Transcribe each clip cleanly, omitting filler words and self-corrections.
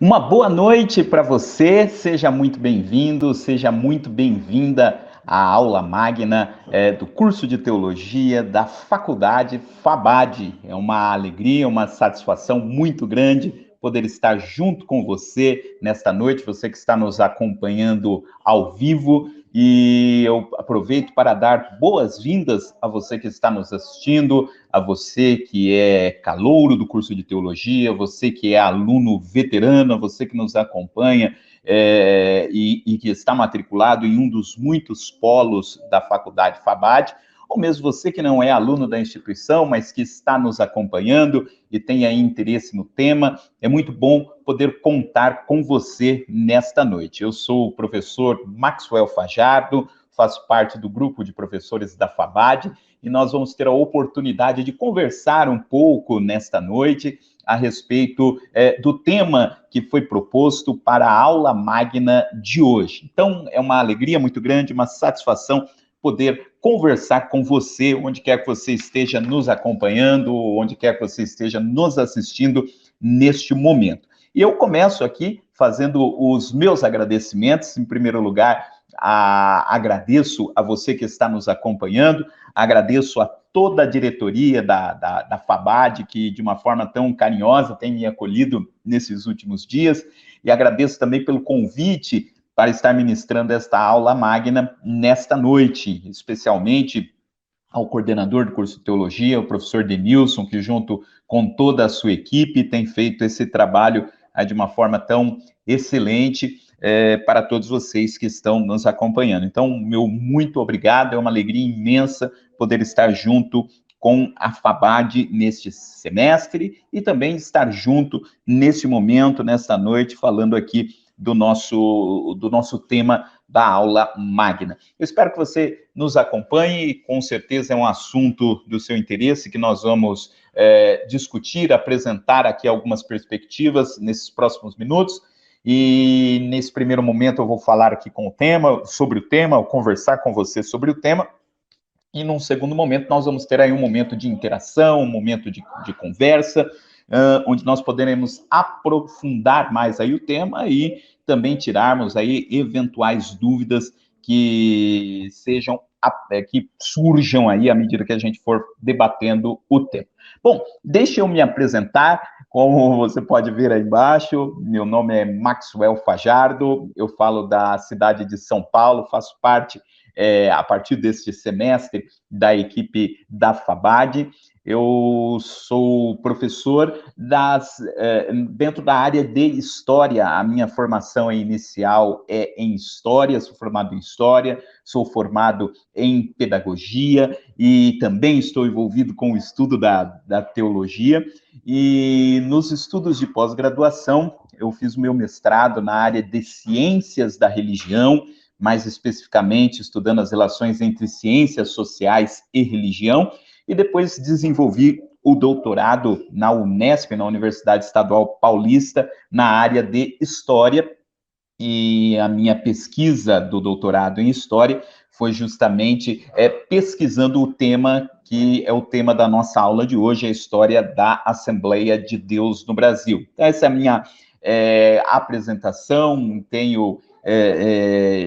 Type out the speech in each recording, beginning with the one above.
Uma boa noite para você, seja muito bem-vindo, seja muito bem-vinda à aula magna do curso de Teologia da Faculdade FABAD. É uma alegria, uma satisfação muito grande poder estar junto com você nesta noite, você que está nos acompanhando ao vivo. E eu aproveito para dar boas-vindas a você que está nos assistindo, a você que é calouro do curso de teologia, você que é aluno veterano, a você que nos acompanha e que está matriculado em um dos muitos polos da faculdade FABAD, ou mesmo você que não é aluno da instituição, mas que está nos acompanhando e tem aí interesse no tema, é muito bom poder contar com você nesta noite. Eu sou o professor Maxwell Fajardo, faço parte do grupo de professores da FABAD, e nós vamos ter a oportunidade de conversar um pouco nesta noite a respeito do tema que foi proposto para a aula magna de hoje. Então, é uma alegria muito grande, uma satisfação poder conversar com você, onde quer que você esteja nos acompanhando, onde quer que você esteja nos assistindo neste momento. E eu começo aqui fazendo os meus agradecimentos. Em primeiro lugar, agradeço a você que está nos acompanhando, agradeço a toda a diretoria da FABAD, que de uma forma tão carinhosa tem me acolhido nesses últimos dias, e agradeço também pelo convite para estar ministrando esta aula magna nesta noite, especialmente ao coordenador do curso de Teologia, o professor Denilson, que junto com toda a sua equipe tem feito esse trabalho de uma forma tão excelente para todos vocês que estão nos acompanhando. Então, meu muito obrigado, é uma alegria imensa poder estar junto com a FABAD neste semestre e também estar junto nesse momento, nesta noite, falando aqui do nosso tema da aula magna. Eu espero que você nos acompanhe, com certeza é um assunto do seu interesse que nós vamos discutir, apresentar aqui algumas perspectivas nesses próximos minutos. E nesse primeiro momento eu vou falar aqui sobre o tema, conversar com você sobre o tema. E num segundo momento nós vamos ter aí um momento de interação, um momento de conversa, onde nós poderemos aprofundar mais aí o tema e também tirarmos aí eventuais dúvidas que que surjam aí à medida que a gente for debatendo o tema. Bom, deixa eu me apresentar. Como você pode ver aí embaixo, meu nome é Maxwell Fajardo, eu falo da cidade de São Paulo, faço parte, a partir deste semestre, da equipe da FABAD. Eu sou professor dentro da área de História. A minha formação inicial é em História, sou formado em História, sou formado em Pedagogia e também estou envolvido com o estudo da Teologia. E nos estudos de pós-graduação, eu fiz o meu mestrado na área de Ciências da Religião, mais especificamente estudando as relações entre ciências sociais e religião, e depois desenvolvi o doutorado na Unesp, na Universidade Estadual Paulista, na área de História, e a minha pesquisa do doutorado em História foi justamente pesquisando o tema que é o tema da nossa aula de hoje, a história da Assembleia de Deus no Brasil. Então, essa é a minha apresentação, tenho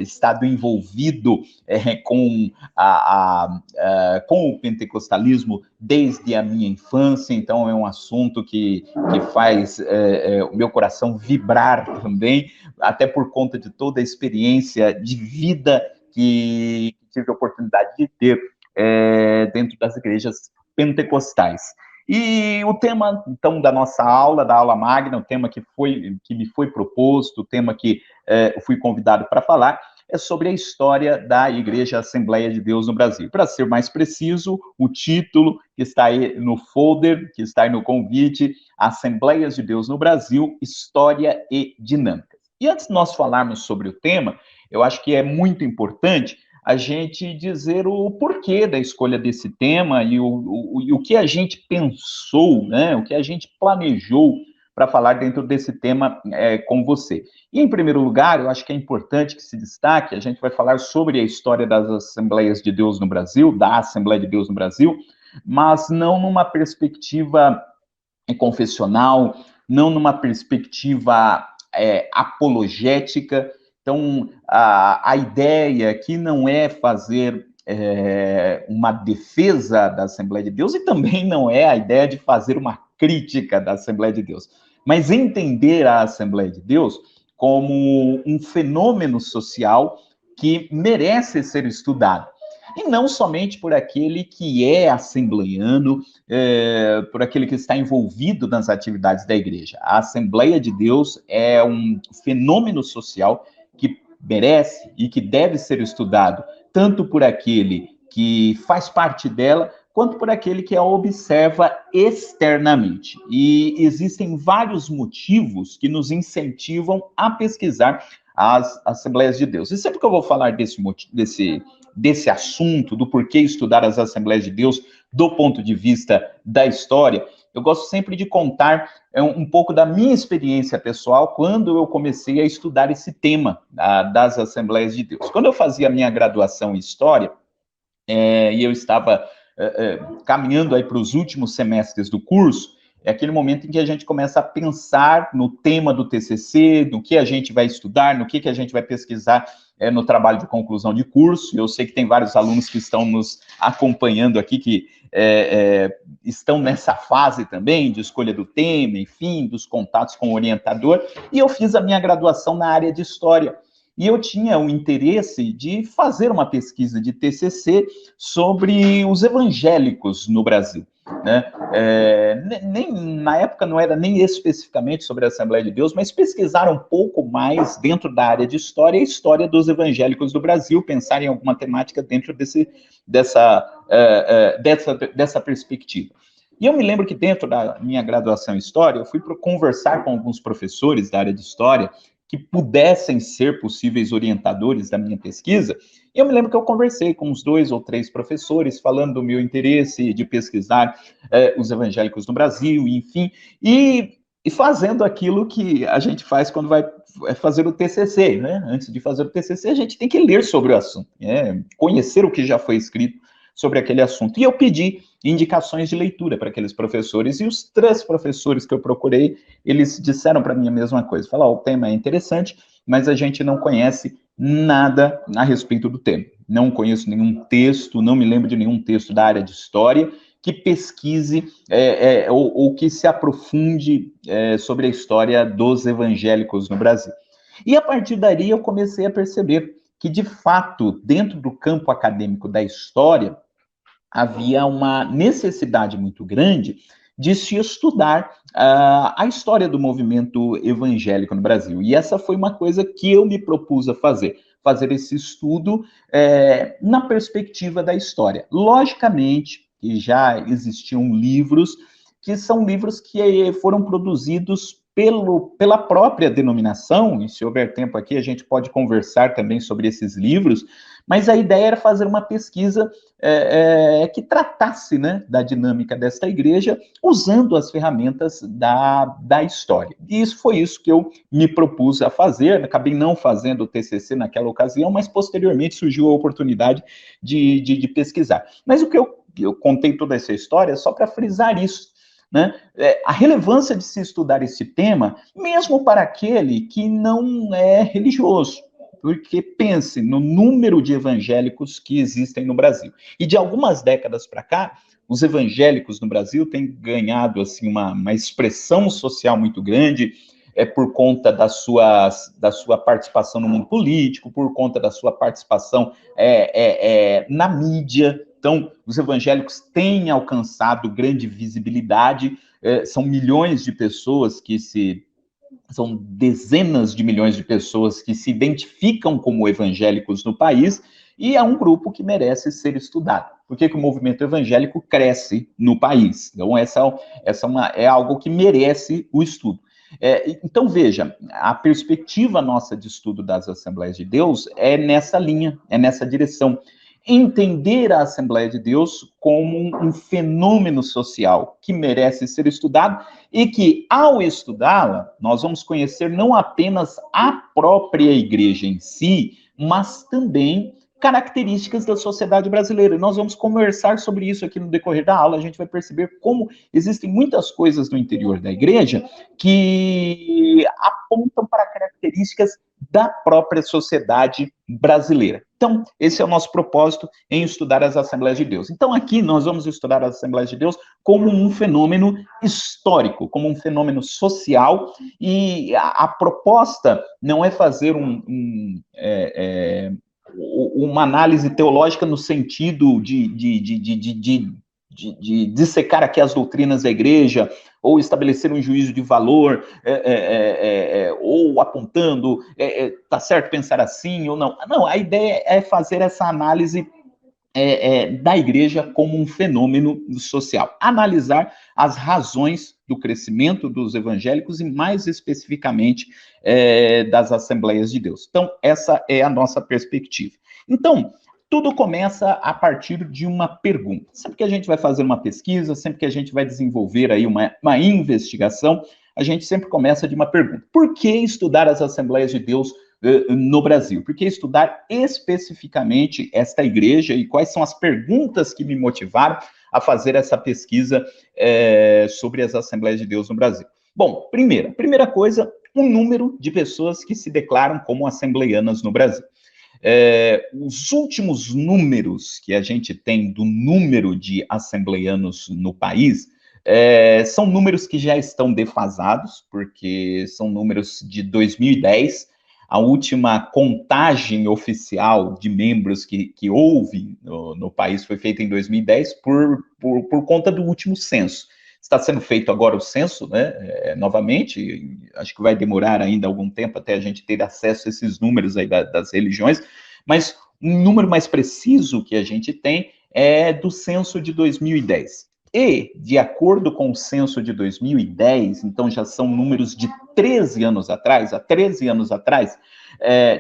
estado envolvido com o pentecostalismo desde a minha infância, então é um assunto que faz o meu coração vibrar também, até por conta de toda a experiência de vida que tive a oportunidade de ter dentro das igrejas pentecostais. E o tema, então, da nossa aula, da aula magna, o tema que me foi proposto, o tema que eu fui convidado para falar, é sobre a história da Igreja Assembleia de Deus no Brasil. Para ser mais preciso, o título que está aí no folder, que está aí no convite, Assembleias de Deus no Brasil, História e Dinâmicas. E antes de nós falarmos sobre o tema, eu acho que é muito importante a gente dizer o porquê da escolha desse tema e o que a gente pensou, né, o que a gente planejou para falar dentro desse tema com você. E, em primeiro lugar, eu acho que é importante que se destaque, a gente vai falar sobre a história das Assembleias de Deus no Brasil, da Assembleia de Deus no Brasil, mas não numa perspectiva confessional, não numa perspectiva apologética. Então, a ideia aqui não é fazer uma defesa da Assembleia de Deus, e também não é a ideia de fazer uma crítica da Assembleia de Deus, mas entender a Assembleia de Deus como um fenômeno social que merece ser estudado. E não somente por aquele que é assembleiano, por aquele que está envolvido nas atividades da igreja. A Assembleia de Deus é um fenômeno social que merece e que deve ser estudado, tanto por aquele que faz parte dela, quanto por aquele que a observa externamente. E existem vários motivos que nos incentivam a pesquisar as Assembleias de Deus. E sempre que eu vou falar desse assunto, do porquê estudar as Assembleias de Deus do ponto de vista da história, eu gosto sempre de contar um pouco da minha experiência pessoal quando eu comecei a estudar esse tema das Assembleias de Deus. Quando eu fazia a minha graduação em História, e eu estava caminhando aí para os últimos semestres do curso, é aquele momento em que a gente começa a pensar no tema do TCC, no que a gente vai estudar, no que a gente vai pesquisar no trabalho de conclusão de curso. Eu sei que tem vários alunos que estão nos acompanhando aqui, que estão nessa fase também, de escolha do tema, enfim, dos contatos com o orientador, e eu fiz a minha graduação na área de História. E eu tinha o interesse de fazer uma pesquisa de TCC sobre os evangélicos no Brasil, né? Na época não era nem especificamente sobre a Assembleia de Deus, mas pesquisar um pouco mais dentro da área de história, a história dos evangélicos do Brasil, pensar em alguma temática dentro dessa perspectiva. E eu me lembro que dentro da minha graduação em História, eu fui conversar com alguns professores da área de História que pudessem ser possíveis orientadores da minha pesquisa. E eu me lembro que eu conversei com uns 2 ou 3 professores, falando do meu interesse de pesquisar os evangélicos no Brasil, enfim, e fazendo aquilo que a gente faz quando vai fazer o TCC, né? Antes de fazer o TCC, a gente tem que ler sobre o assunto, conhecer o que já foi escrito sobre aquele assunto. E eu pedi indicações de leitura para aqueles professores, e os 3 professores que eu procurei, eles disseram para mim a mesma coisa. Falaram, o tema é interessante, mas a gente não conhece nada a respeito do tema. Não conheço nenhum texto, não me lembro de nenhum texto da área de história que pesquise ou que se aprofunde sobre a história dos evangélicos no Brasil. E a partir daí eu comecei a perceber que, de fato, dentro do campo acadêmico da história, havia uma necessidade muito grande de se estudar a história do movimento evangélico no Brasil. E essa foi uma coisa que eu me propus a fazer esse estudo na perspectiva da história. Logicamente, que já existiam livros, que são livros que foram produzidos pela própria denominação, e se houver tempo aqui a gente pode conversar também sobre esses livros, mas a ideia era fazer uma pesquisa que tratasse, né, da dinâmica desta igreja, usando as ferramentas da história. E foi isso que eu me propus a fazer. Acabei não fazendo o TCC naquela ocasião, mas posteriormente surgiu a oportunidade de pesquisar. Mas o que eu contei toda essa história só para frisar isso, né? A relevância de se estudar esse tema, mesmo para aquele que não é religioso, porque pense no número de evangélicos que existem no Brasil. E de algumas décadas para cá, os evangélicos no Brasil têm ganhado assim, uma expressão social muito grande, por conta da sua participação no mundo político, por conta da sua participação na mídia. Então, os evangélicos têm alcançado grande visibilidade, são milhões de pessoas são dezenas de milhões de pessoas que se identificam como evangélicos no país, e é um grupo que merece ser estudado. Por que o movimento evangélico cresce no país? Então, essa é algo que merece o estudo. Então, veja, a perspectiva nossa de estudo das Assembleias de Deus é nessa linha, é nessa direção. Entender a Assembleia de Deus como um fenômeno social que merece ser estudado e que, ao estudá-la, nós vamos conhecer não apenas a própria igreja em si, mas também características da sociedade brasileira. E nós vamos conversar sobre isso aqui no decorrer da aula. A gente vai perceber como existem muitas coisas no interior da igreja que apontam para características da própria sociedade brasileira. Então, esse é o nosso propósito em estudar as Assembleias de Deus. Então, aqui nós vamos estudar as Assembleias de Deus como um fenômeno histórico, como um fenômeno social, e a proposta não é fazer uma análise teológica no sentido de dissecar aqui as doutrinas da igreja, ou estabelecer um juízo de valor, ou apontando, tá certo pensar assim ou não. Não, a ideia é fazer essa análise da igreja como um fenômeno social. Analisar as razões do crescimento dos evangélicos e, mais especificamente, das Assembleias de Deus. Então, essa é a nossa perspectiva. Então, tudo começa a partir de uma pergunta. Sempre que a gente vai fazer uma pesquisa, sempre que a gente vai desenvolver aí uma investigação, a gente sempre começa de uma pergunta. Por que estudar as Assembleias de Deus no Brasil? Por que estudar especificamente esta igreja e quais são as perguntas que me motivaram a fazer essa pesquisa sobre as Assembleias de Deus no Brasil? Bom, primeira coisa, o número de pessoas que se declaram como assembleianas no Brasil. Os últimos números que a gente tem do número de assembleianos no país são números que já estão defasados, porque são números de 2010, a última contagem oficial de membros que houve no país foi feita em 2010 por conta do último censo. Está sendo feito agora o censo, né, novamente, acho que vai demorar ainda algum tempo até a gente ter acesso a esses números aí das religiões, mas um número mais preciso que a gente tem é do censo de 2010. E, de acordo com o censo de 2010, então já são números de 13 anos atrás, há 13 anos atrás,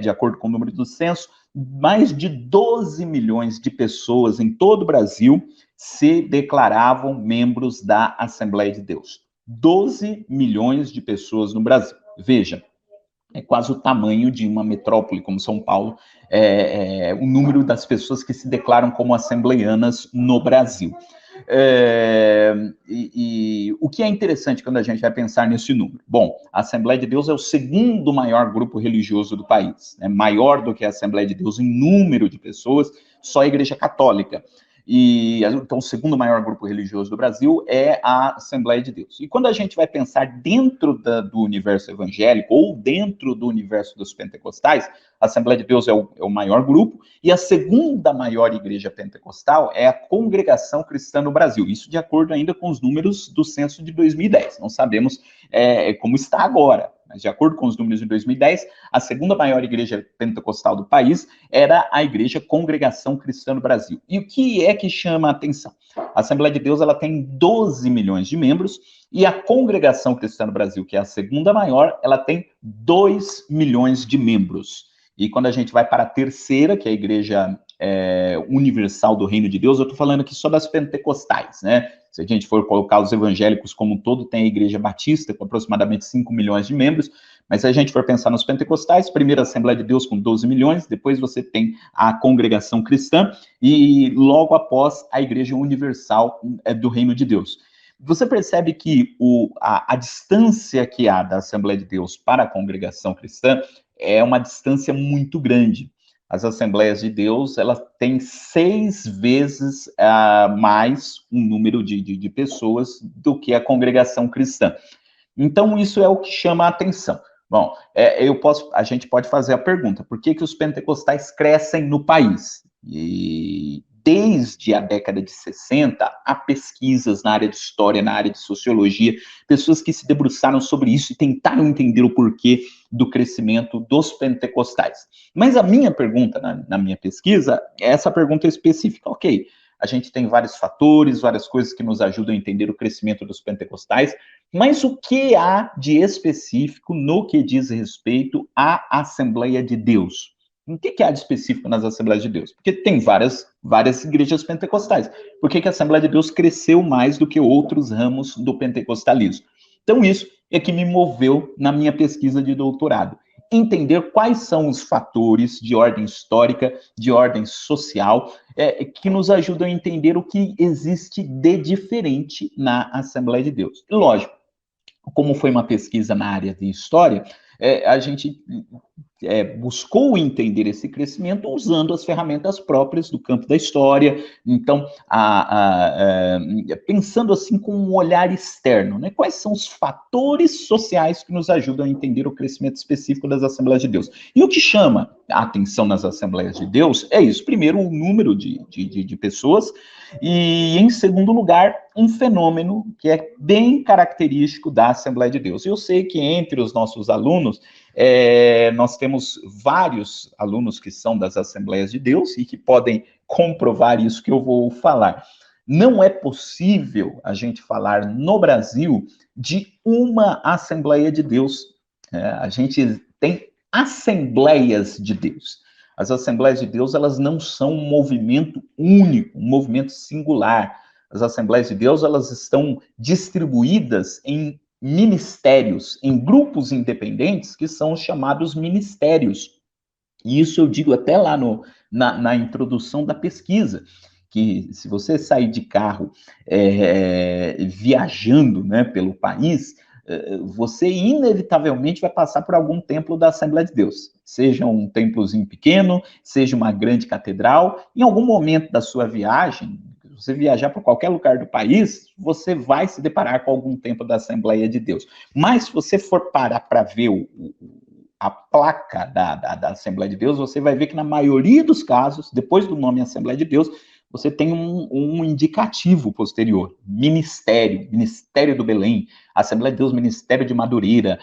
de acordo com o número do censo, mais de 12 milhões de pessoas em todo o Brasil se declaravam membros da Assembleia de Deus. 12 milhões de pessoas no Brasil. Veja, é quase o tamanho de uma metrópole como São Paulo, o número das pessoas que se declaram como assembleianas no Brasil. O que é interessante quando a gente vai pensar nesse número? Bom, a Assembleia de Deus é o segundo maior grupo religioso do país, maior do que a Assembleia de Deus em número de pessoas, só a Igreja Católica. Então, o segundo maior grupo religioso do Brasil é a Assembleia de Deus. E quando a gente vai pensar dentro do universo evangélico ou dentro do universo dos pentecostais, a Assembleia de Deus é o maior grupo, e a segunda maior igreja pentecostal é a Congregação Cristã no Brasil. Isso de acordo ainda com os números do censo de 2010. Não sabemos como está agora, mas de acordo com os números de 2010, a segunda maior igreja pentecostal do país era a Igreja Congregação Cristã no Brasil. E o que é que chama a atenção? A Assembleia de Deus ela tem 12 milhões de membros, e a Congregação Cristã no Brasil, que é a segunda maior, ela tem 2 milhões de membros. E quando a gente vai para a terceira, que é a Igreja Universal do Reino de Deus, eu estou falando aqui só das pentecostais, né? Se a gente for colocar os evangélicos como um todo, tem a Igreja Batista, com aproximadamente 5 milhões de membros, mas se a gente for pensar nos pentecostais, primeiro a Assembleia de Deus com 12 milhões, depois você tem a Congregação Cristã, e logo após a Igreja Universal do Reino de Deus. Você percebe que a distância que há da Assembleia de Deus para a Congregação Cristã é uma distância muito grande. As Assembleias de Deus, elas têm 6 vezes mais um número de pessoas do que a Congregação Cristã. Então, isso é o que chama a atenção. Bom, a gente pode fazer a pergunta, por que os pentecostais crescem no país? E desde a década de 60, há pesquisas na área de história, na área de sociologia, pessoas que se debruçaram sobre isso e tentaram entender o porquê do crescimento dos pentecostais. Mas a minha pergunta, na minha pesquisa, é essa pergunta específica. Ok, a gente tem vários fatores, várias coisas que nos ajudam a entender o crescimento dos pentecostais, mas o que há de específico no que diz respeito à Assembleia de Deus? O que há de específico nas Assembleias de Deus? Porque tem várias igrejas pentecostais. Por que a Assembleia de Deus cresceu mais do que outros ramos do pentecostalismo? Então, isso é que me moveu na minha pesquisa de doutorado. entender quais são os fatores de ordem histórica, de ordem social, que nos ajudam a entender o que existe de diferente na Assembleia de Deus. E lógico, como foi uma pesquisa na área de história, a gente buscou entender esse crescimento usando as ferramentas próprias do campo da história. Então, pensando assim com um olhar externo, né? Quais são os fatores sociais que nos ajudam a entender o crescimento específico das Assembleias de Deus? E o que chama a atenção nas Assembleias de Deus é isso. Primeiro, o número de pessoas, e, em segundo lugar, um fenômeno que é bem característico da Assembleia de Deus. Eu sei que entre os nossos alunos, nós temos vários alunos que são das Assembleias de Deus e que podem comprovar isso que eu vou falar. Não é possível a gente falar no Brasil de uma Assembleia de Deus. A gente tem Assembleias de Deus. As Assembleias de Deus, elas não são um movimento único, um movimento singular. As Assembleias de Deus, elas estão distribuídas em ministérios, em grupos independentes, que são os chamados ministérios. E isso eu digo até lá na introdução da pesquisa, que se você sair de carro viajando, né, pelo país, você inevitavelmente vai passar por algum templo da Assembleia de Deus, seja um templozinho pequeno, seja uma grande catedral. Em algum momento da sua viagem, se você viajar para qualquer lugar do país, você vai se deparar com algum templo da Assembleia de Deus. Mas se você for parar para ver a placa da Assembleia de Deus, você vai ver que na maioria dos casos, depois do nome Assembleia de Deus, você tem um indicativo posterior, Ministério do Belém, Assembleia de Deus, Ministério de Madureira,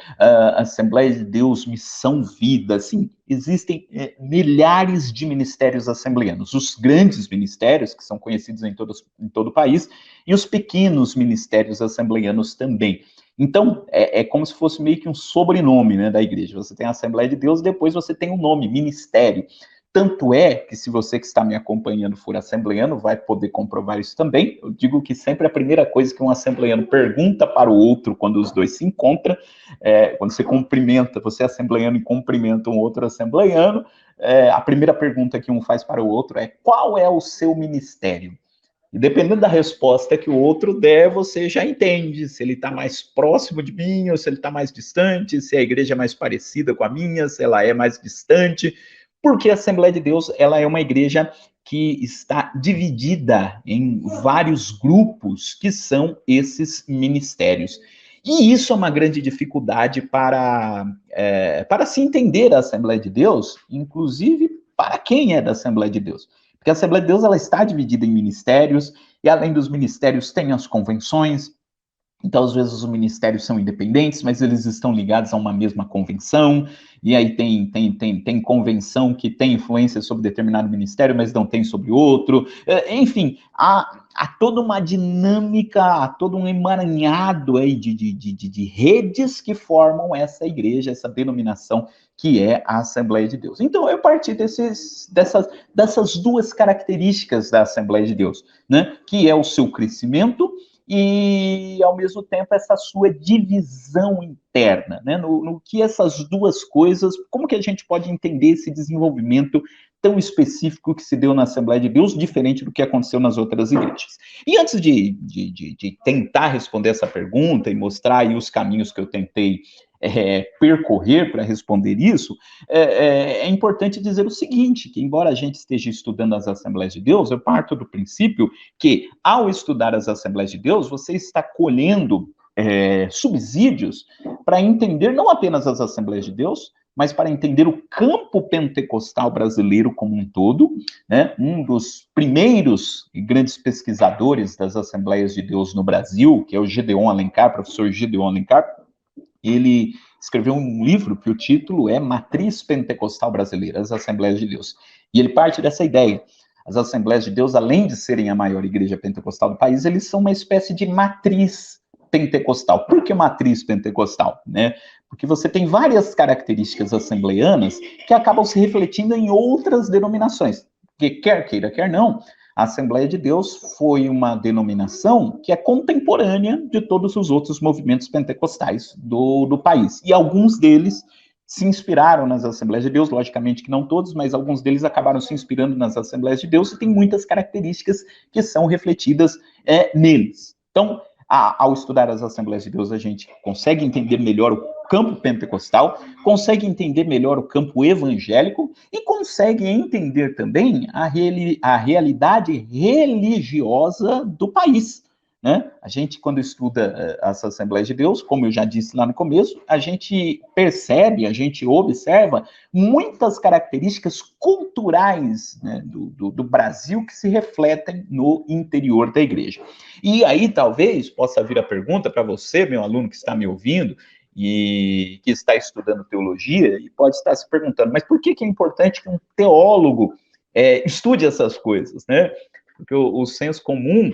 Assembleia de Deus, Missão Vida, assim, existem milhares de ministérios assembleanos, os grandes ministérios, que são conhecidos em todo o país, e os pequenos ministérios assembleanos também. Então, é como se fosse meio que um sobrenome, né, da igreja. Você tem a Assembleia de Deus, depois você tem o nome, ministério. Tanto é que, se você que está me acompanhando for assembleano, vai poder comprovar isso também. Eu digo que sempre a primeira coisa que um assembleano pergunta para o outro quando os dois se encontram, quando você cumprimenta, você é assembleano e cumprimenta um outro assembleano, a primeira pergunta que um faz para o outro é: qual é o seu ministério? E dependendo da resposta que o outro der, você já entende se ele está mais próximo de mim ou se ele está mais distante, se a igreja é mais parecida com a minha, se ela é mais distante, porque a Assembleia de Deus, ela é uma igreja que está dividida em vários grupos que são esses ministérios. E isso é uma grande dificuldade para se entender a Assembleia de Deus, inclusive para quem é da Assembleia de Deus. Porque a Assembleia de Deus, ela está dividida em ministérios, e além dos ministérios tem as convenções. Então, às vezes, os ministérios são independentes, mas eles estão ligados a uma mesma convenção, e aí tem convenção que tem influência sobre determinado ministério, mas não tem sobre outro. Enfim, há toda uma dinâmica, há todo um emaranhado aí de redes que formam essa igreja, essa denominação que é a Assembleia de Deus. Então, eu parti dessas duas características da Assembleia de Deus, né? Que é o seu crescimento e, ao mesmo tempo, essa sua divisão interna, né? No que essas duas coisas, como que a gente pode entender esse desenvolvimento tão específico que se deu na Assembleia de Deus, diferente do que aconteceu nas outras igrejas? E antes de tentar responder essa pergunta e mostrar aí os caminhos que eu tentei percorrer para responder isso, é importante dizer o seguinte, que embora a gente esteja estudando as Assembleias de Deus, eu parto do princípio que, ao estudar as Assembleias de Deus, você está colhendo subsídios para entender não apenas as Assembleias de Deus, mas para entender o campo pentecostal brasileiro como um todo, né? Um dos primeiros e grandes pesquisadores das Assembleias de Deus no Brasil, que é o Gedeon Alencar, professor Gedeon Alencar, ele escreveu um livro que o título é Matriz Pentecostal Brasileira, as Assembleias de Deus. E ele parte dessa ideia. As Assembleias de Deus, além de serem a maior igreja pentecostal do país, eles são uma espécie de matriz pentecostal. Por que matriz pentecostal? Né? Porque você tem várias características assembleanas que acabam se refletindo em outras denominações. Porque quer queira, quer não, a Assembleia de Deus foi uma denominação que é contemporânea de todos os outros movimentos pentecostais do país. E alguns deles se inspiraram nas Assembleias de Deus, logicamente que não todos, mas alguns deles acabaram se inspirando nas Assembleias de Deus e tem muitas características que são refletidas neles. Então, ao estudar as Assembleias de Deus, a gente consegue entender melhor o campo pentecostal, consegue entender melhor o campo evangélico e consegue entender também a realidade religiosa do país. Né? A gente, quando estuda as Assembleias de Deus, como eu já disse lá no começo, a gente percebe, a gente observa muitas características culturais, né, do Brasil que se refletem no interior da igreja. E aí, talvez, possa vir a pergunta para você, meu aluno que está me ouvindo, e que está estudando teologia, e pode estar se perguntando, mas por que é importante que um teólogo estude essas coisas, né? Porque o senso comum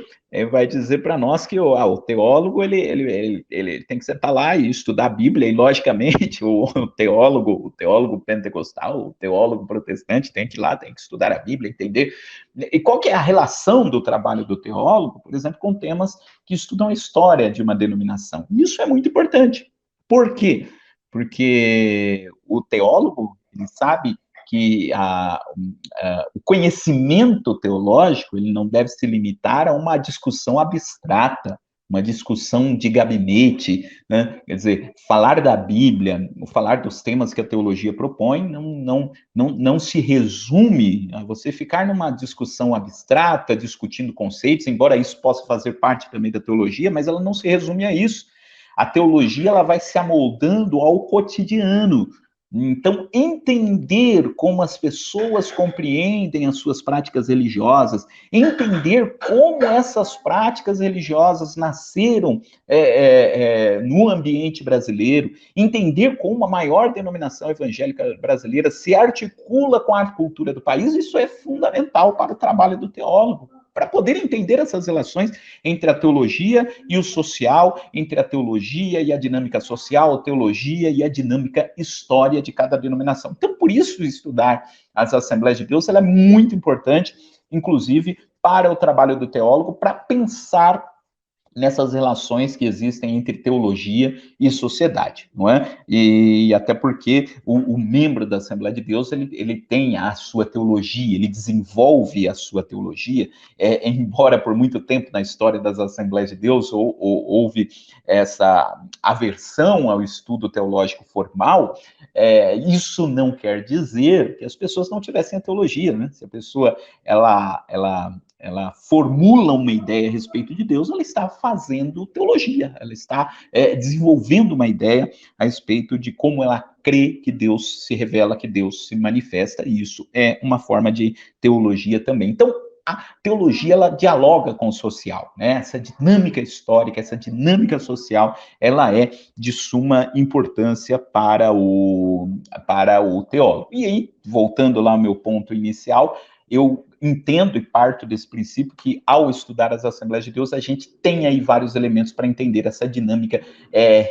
vai dizer para nós que o teólogo ele tem que sentar lá e estudar a Bíblia, e logicamente o teólogo pentecostal, o teólogo protestante tem que ir lá, tem que estudar a Bíblia, entender. E qual que é a relação do trabalho do teólogo, por exemplo, com temas que estudam a história de uma denominação? Isso é muito importante. Por quê? Porque o teólogo, ele sabe que o conhecimento teológico ele não deve se limitar a uma discussão abstrata, uma discussão de gabinete, né? Quer dizer, falar da Bíblia, falar dos temas que a teologia propõe, não se resume a você ficar numa discussão abstrata, discutindo conceitos, embora isso possa fazer parte também da teologia, mas ela não se resume a isso. A teologia ela vai se amoldando ao cotidiano. Então, entender como as pessoas compreendem as suas práticas religiosas, entender como essas práticas religiosas nasceram no ambiente brasileiro, entender como a maior denominação evangélica brasileira se articula com a cultura do país, isso é fundamental para o trabalho do teólogo, para poder entender essas relações entre a teologia e o social, entre a teologia e a dinâmica social, a teologia e a dinâmica história de cada denominação. Então, por isso, estudar as Assembleias de Deus ela é muito importante, inclusive para o trabalho do teólogo, para pensar nessas relações que existem entre teologia e sociedade, não é? E até porque o membro da Assembleia de Deus, ele tem a sua teologia, ele desenvolve a sua teologia, embora por muito tempo na história das Assembleias de Deus houve essa aversão ao estudo teológico formal, isso não quer dizer que as pessoas não tivessem a teologia, né? Se a pessoa, ela formula uma ideia a respeito de Deus, ela está fazendo teologia, ela está desenvolvendo uma ideia a respeito de como ela crê que Deus se revela, que Deus se manifesta, e isso é uma forma de teologia também. Então, a teologia, ela dialoga com o social, né? Essa dinâmica histórica, essa dinâmica social, ela é de suma importância para o teólogo. E aí, voltando lá ao meu ponto inicial, eu entendo e parto desse princípio que, ao estudar as Assembleias de Deus, a gente tem aí vários elementos para entender essa dinâmica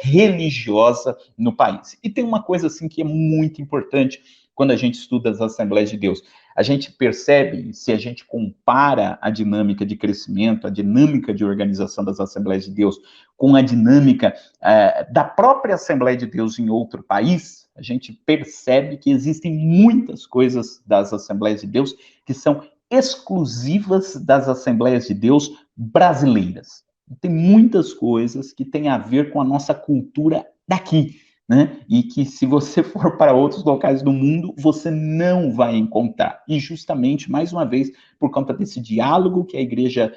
religiosa no país. E tem uma coisa, assim, que é muito importante quando a gente estuda as Assembleias de Deus. A gente percebe, se a gente compara a dinâmica de crescimento, a dinâmica de organização das Assembleias de Deus com a dinâmica da própria Assembleia de Deus em outro país, a gente percebe que existem muitas coisas das Assembleias de Deus que são exclusivas das Assembleias de Deus brasileiras. Tem muitas coisas que têm a ver com a nossa cultura daqui, né? E que se você for para outros locais do mundo, você não vai encontrar. E justamente, mais uma vez, por conta desse diálogo que a igreja,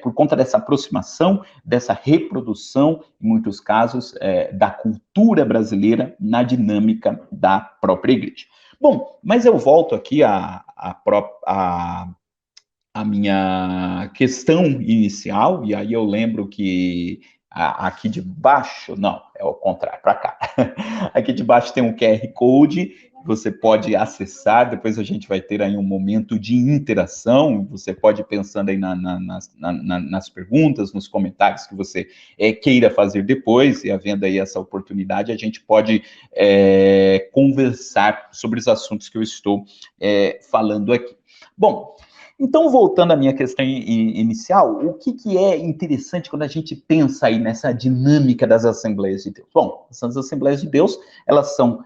por conta dessa aproximação, dessa reprodução, em muitos casos, da cultura brasileira na dinâmica da própria igreja. Bom, mas eu volto aqui a minha questão inicial, e aí eu lembro que aqui de baixo, não, é o contrário, para cá. Aqui de baixo tem um QR Code, você pode acessar, depois a gente vai ter aí um momento de interação, você pode ir pensando aí nas perguntas, nos comentários que você queira fazer depois, e havendo aí essa oportunidade, a gente pode conversar sobre os assuntos que eu estou falando aqui. Bom, Então, voltando à minha questão inicial, o que é interessante quando a gente pensa aí nessa dinâmica das Assembleias de Deus? Bom, essas Assembleias de Deus, elas são,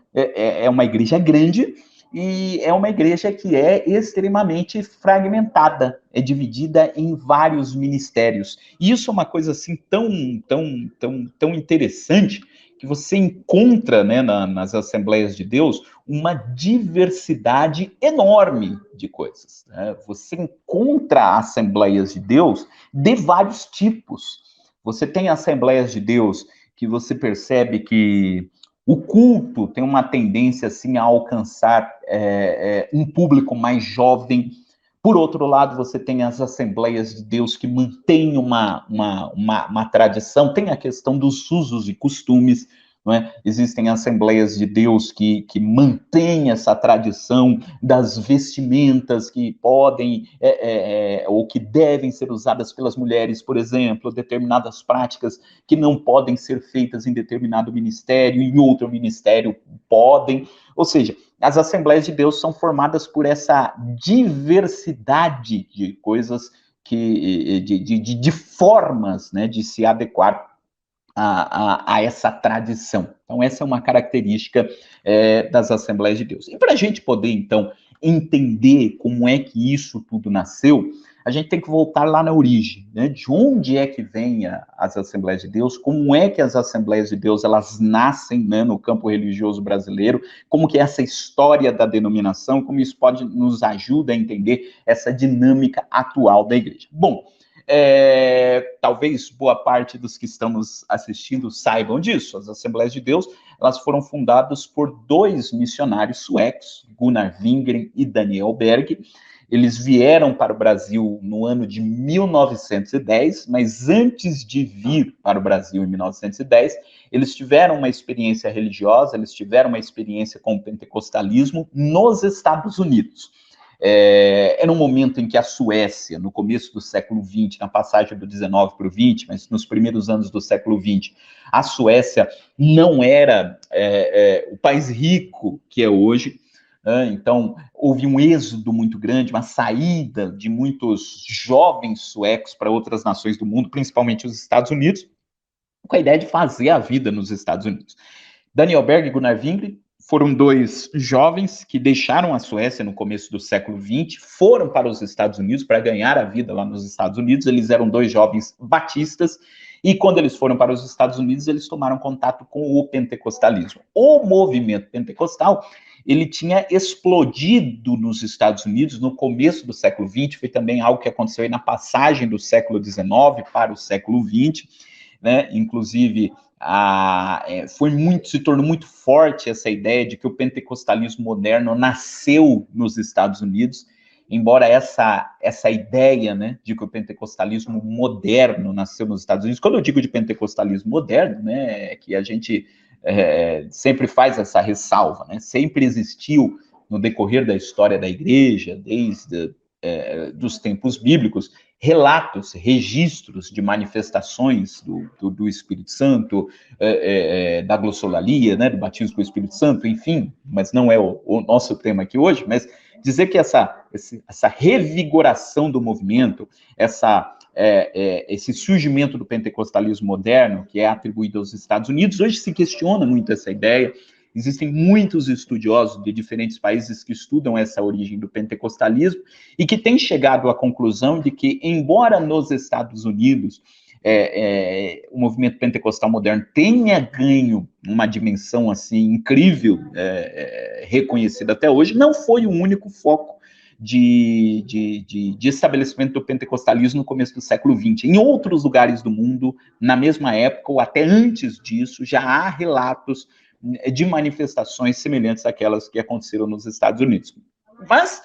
uma igreja grande, e é uma igreja que é extremamente fragmentada, é dividida em vários ministérios. E isso é uma coisa assim tão interessante, que você encontra, né, nas Assembleias de Deus uma diversidade enorme de coisas, né? Você encontra Assembleias de Deus de vários tipos. Você tem Assembleias de Deus que você percebe que o culto tem uma tendência assim a alcançar um público mais jovem. Por outro lado, você tem as Assembleias de Deus que mantêm uma tradição, tem a questão dos usos e costumes, não é? Existem Assembleias de Deus que mantêm essa tradição das vestimentas que podem ou que devem ser usadas pelas mulheres, por exemplo, determinadas práticas que não podem ser feitas em determinado ministério, em outro ministério podem. Ou seja, as Assembleias de Deus são formadas por essa diversidade de coisas, de formas, né, de se adequar a essa tradição. Então, essa é uma característica das Assembleias de Deus. E para a gente poder, então, entender como é que isso tudo nasceu, a gente tem que voltar lá na origem, né? De onde é que vem as Assembleias de Deus, como é que as Assembleias de Deus elas nascem, né, no campo religioso brasileiro, como que é essa história da denominação, como isso pode nos ajudar a entender essa dinâmica atual da igreja. Bom, talvez boa parte dos que estamos assistindo saibam disso. As Assembleias de Deus, elas foram fundadas por dois missionários suecos, Gunnar Wingren e Daniel Berg. Eles vieram para o Brasil no ano de 1910, mas antes de vir para o Brasil em 1910, eles tiveram uma experiência religiosa, eles tiveram uma experiência com o pentecostalismo nos Estados Unidos. Era um momento em que a Suécia, no começo do século XX, na passagem do 19 para o 20, mas nos primeiros anos do século XX, a Suécia não era o país rico que é hoje. Então, houve um êxodo muito grande, uma saída de muitos jovens suecos para outras nações do mundo, principalmente os Estados Unidos, com a ideia de fazer a vida nos Estados Unidos. Daniel Berg e Gunnar Wingren foram dois jovens que deixaram a Suécia no começo do século XX, foram para os Estados Unidos para ganhar a vida lá nos Estados Unidos. Eles eram dois jovens batistas, e quando eles foram para os Estados Unidos, eles tomaram contato com o pentecostalismo. O movimento pentecostal, ele tinha explodido nos Estados Unidos no começo do século XX, foi também algo que aconteceu aí na passagem do século XIX para o século XX, né? Inclusive, se tornou muito forte essa ideia de que o pentecostalismo moderno nasceu nos Estados Unidos, embora essa ideia, né, de que o pentecostalismo moderno nasceu nos Estados Unidos. Quando eu digo de pentecostalismo moderno, né, é que a gente sempre faz essa ressalva, né, sempre existiu no decorrer da história da igreja, desde dos tempos bíblicos, relatos, registros de manifestações do Espírito Santo, da glossolalia, né, do batismo com o Espírito Santo, enfim, mas não é o nosso tema aqui hoje, mas dizer que essa revigoração do movimento, esse surgimento do pentecostalismo moderno, que é atribuído aos Estados Unidos, hoje se questiona muito essa ideia. Existem muitos estudiosos de diferentes países que estudam essa origem do pentecostalismo e que têm chegado à conclusão de que, embora nos Estados Unidos o movimento pentecostal moderno tenha ganho uma dimensão assim incrível, reconhecida até hoje, não foi o único foco de estabelecimento do pentecostalismo no começo do século XX. Em outros lugares do mundo, na mesma época ou até antes disso, já há relatos de manifestações semelhantes àquelas que aconteceram nos Estados Unidos. Mas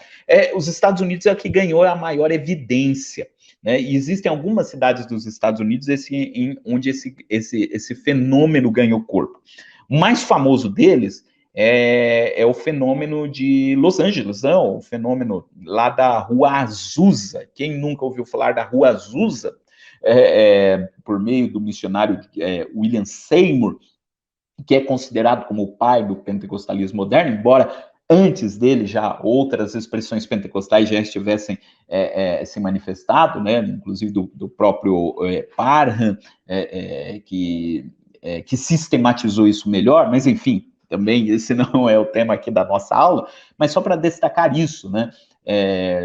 os Estados Unidos é que ganhou a maior evidência, né? E existem algumas cidades dos Estados Unidos onde esse fenômeno ganhou corpo. O mais famoso deles é o fenômeno de Los Angeles, não? O fenômeno lá da Rua Azusa. Quem nunca ouviu falar da Rua Azusa? Por meio do missionário William Seymour, que é considerado como o pai do pentecostalismo moderno, embora antes dele já outras expressões pentecostais já estivessem se manifestado, né, inclusive do próprio Parham, que sistematizou isso melhor, mas enfim, também esse não é o tema aqui da nossa aula, mas só para destacar isso, né,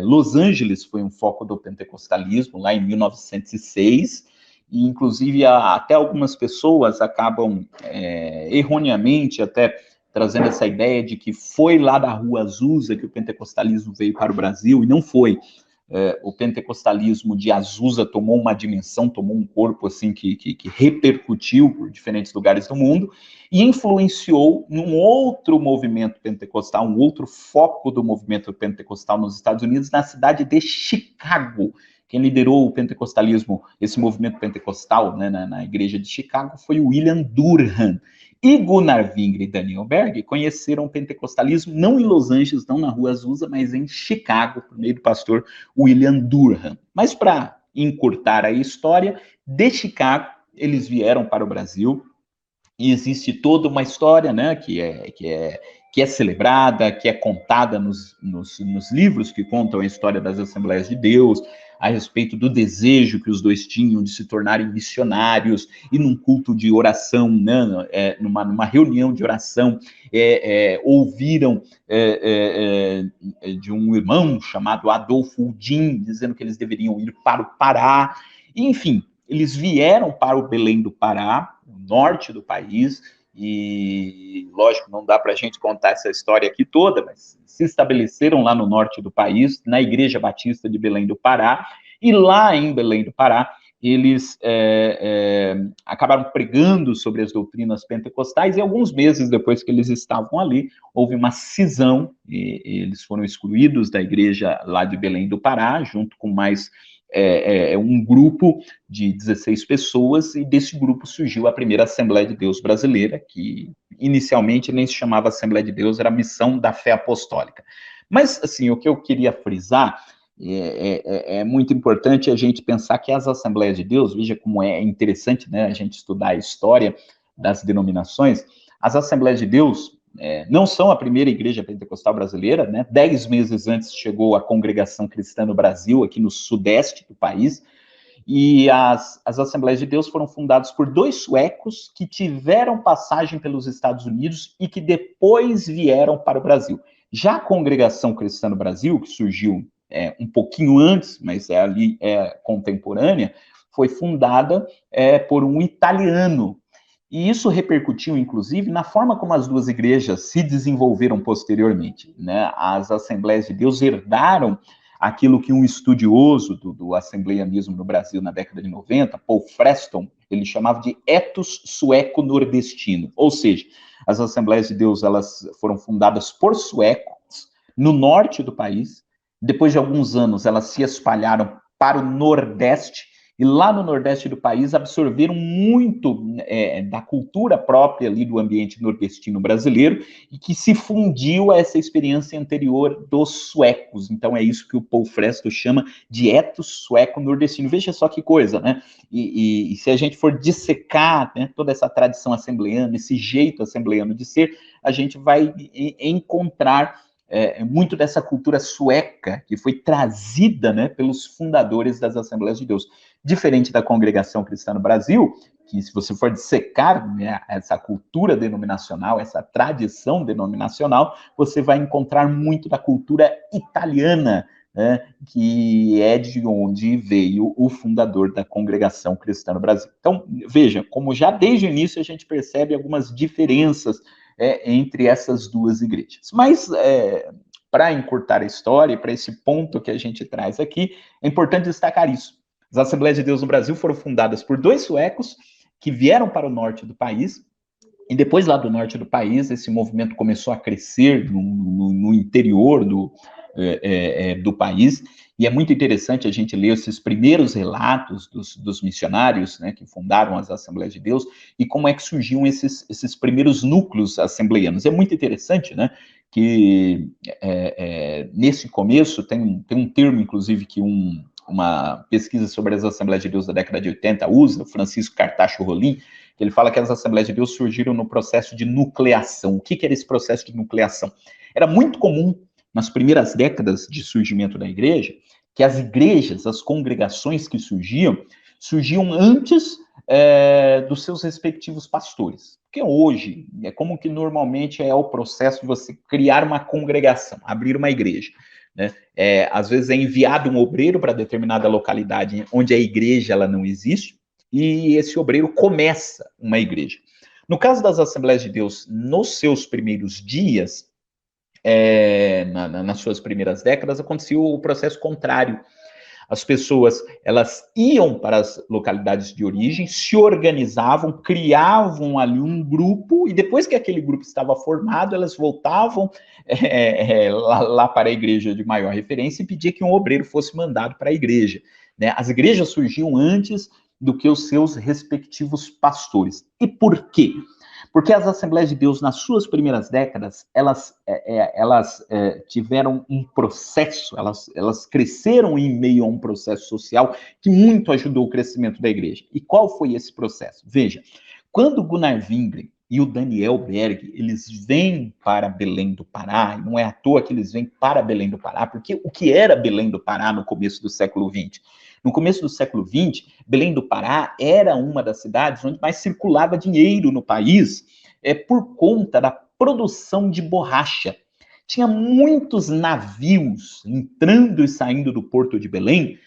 Los Angeles foi um foco do pentecostalismo lá em 1906, e inclusive até algumas pessoas acabam erroneamente até trazendo essa ideia de que foi lá da Rua Azusa que o pentecostalismo veio para o Brasil, e não foi. O pentecostalismo de Azusa tomou uma dimensão, tomou um corpo assim que repercutiu por diferentes lugares do mundo e influenciou num outro movimento pentecostal, um outro foco do movimento pentecostal nos Estados Unidos, na cidade de Chicago. Quem liderou o pentecostalismo, esse movimento pentecostal, né, na igreja de Chicago, foi o William Durham. E Gunnar Wingre e Daniel Berg conheceram o pentecostalismo não em Los Angeles, não na Rua Azusa, mas em Chicago, por meio do pastor William Durham. Mas para encurtar a história, de Chicago eles vieram para o Brasil, e existe toda uma história, né, que é celebrada, que é contada nos livros que contam a história das Assembleias de Deus, a respeito do desejo que os dois tinham de se tornarem missionários, e num culto de oração, né, numa reunião de oração, ouviram de um irmão chamado Adolfo Udim, dizendo que eles deveriam ir para o Pará, e, enfim, eles vieram para o Belém do Pará, no norte do país, e, lógico, não dá para a gente contar essa história aqui toda, mas se estabeleceram lá no norte do país, na Igreja Batista de Belém do Pará, e lá em Belém do Pará, eles acabaram pregando sobre as doutrinas pentecostais, e alguns meses depois que eles estavam ali, houve uma cisão, e eles foram excluídos da igreja lá de Belém do Pará, junto com mais um grupo de 16 pessoas, e desse grupo surgiu a primeira Assembleia de Deus brasileira, que inicialmente nem se chamava Assembleia de Deus, era a Missão da Fé Apostólica. Mas, assim, o que eu queria frisar é muito importante a gente pensar que as Assembleias de Deus, veja como é interessante, né, a gente estudar a história das denominações, as Assembleias de Deus não são a primeira igreja pentecostal brasileira, né? 10 meses antes chegou a Congregação Cristã no Brasil, aqui no sudeste do país, e as Assembleias de Deus foram fundadas por dois suecos que tiveram passagem pelos Estados Unidos e que depois vieram para o Brasil. Já a Congregação Cristã no Brasil, que surgiu um pouquinho antes, mas ali contemporânea, foi fundada por um italiano. E isso repercutiu, inclusive, na forma como as duas igrejas se desenvolveram posteriormente, né? As Assembleias de Deus herdaram aquilo que um estudioso do assembleianismo no Brasil na década de 90, Paul Freston, ele chamava de ethos sueco-nordestino, ou seja, as Assembleias de Deus elas foram fundadas por suecos no norte do país, depois de alguns anos elas se espalharam para o Nordeste, e lá no Nordeste do país absorveram muito da cultura própria ali do ambiente nordestino brasileiro e que se fundiu a essa experiência anterior dos suecos. Então é isso que o Paul Freston chama de ethos sueco-nordestino. Veja só que coisa, né? E se a gente for dissecar, né, toda essa tradição assembleiana, esse jeito assembleiano de ser, a gente vai encontrar muito dessa cultura sueca que foi trazida, né, pelos fundadores das Assembleias de Deus. Diferente da Congregação Cristã no Brasil, que se você for dissecar, né, essa cultura denominacional, essa tradição denominacional, você vai encontrar muito da cultura italiana, né, que é de onde veio o fundador da Congregação Cristã no Brasil. Então, veja, como já desde o início a gente percebe algumas diferenças entre essas duas igrejas. Mas, para encurtar a história, para esse ponto que a gente traz aqui, é importante destacar isso. As Assembleias de Deus no Brasil foram fundadas por dois suecos que vieram para o norte do país, e depois lá do norte do país, esse movimento começou a crescer no interior do país, e é muito interessante a gente ler esses primeiros relatos dos missionários, né, que fundaram as Assembleias de Deus, e como é que surgiam esses primeiros núcleos assembleianos. É muito interessante, né, que nesse começo tem um termo, inclusive, que um uma pesquisa sobre as Assembleias de Deus da década de 80, USA, Francisco Cartacho Rolim, que ele fala que as Assembleias de Deus surgiram no processo de nucleação. O que era esse processo de nucleação? Era muito comum, nas primeiras décadas de surgimento da igreja, que as igrejas, as congregações que surgiam antes dos seus respectivos pastores. Porque hoje, é como que normalmente é o processo de você criar uma congregação, abrir uma igreja. Né? Às vezes é enviado um obreiro para determinada localidade onde a igreja ela não existe, e esse obreiro começa uma igreja. No caso das Assembleias de Deus, nos seus primeiros dias, nas suas primeiras décadas, aconteceu o processo contrário. As pessoas, elas iam para as localidades de origem, se organizavam, criavam ali um grupo, e depois que aquele grupo estava formado, elas voltavam lá para a igreja de maior referência e pedia que um obreiro fosse mandado para a igreja. Né? As igrejas surgiam antes do que os seus respectivos pastores. E por quê? Porque as Assembleias de Deus, nas suas primeiras décadas, elas tiveram um processo, elas cresceram em meio a um processo social que muito ajudou o crescimento da igreja. E qual foi esse processo? Veja, quando Gunnar Wingren e o Daniel Berg, eles vêm para Belém do Pará, e não é à toa que eles vêm para Belém do Pará, porque o que era Belém do Pará no começo do século XX? No começo do século XX, Belém do Pará era uma das cidades onde mais circulava dinheiro no país, por conta da produção de borracha. Tinha muitos navios entrando e saindo do porto de Belém,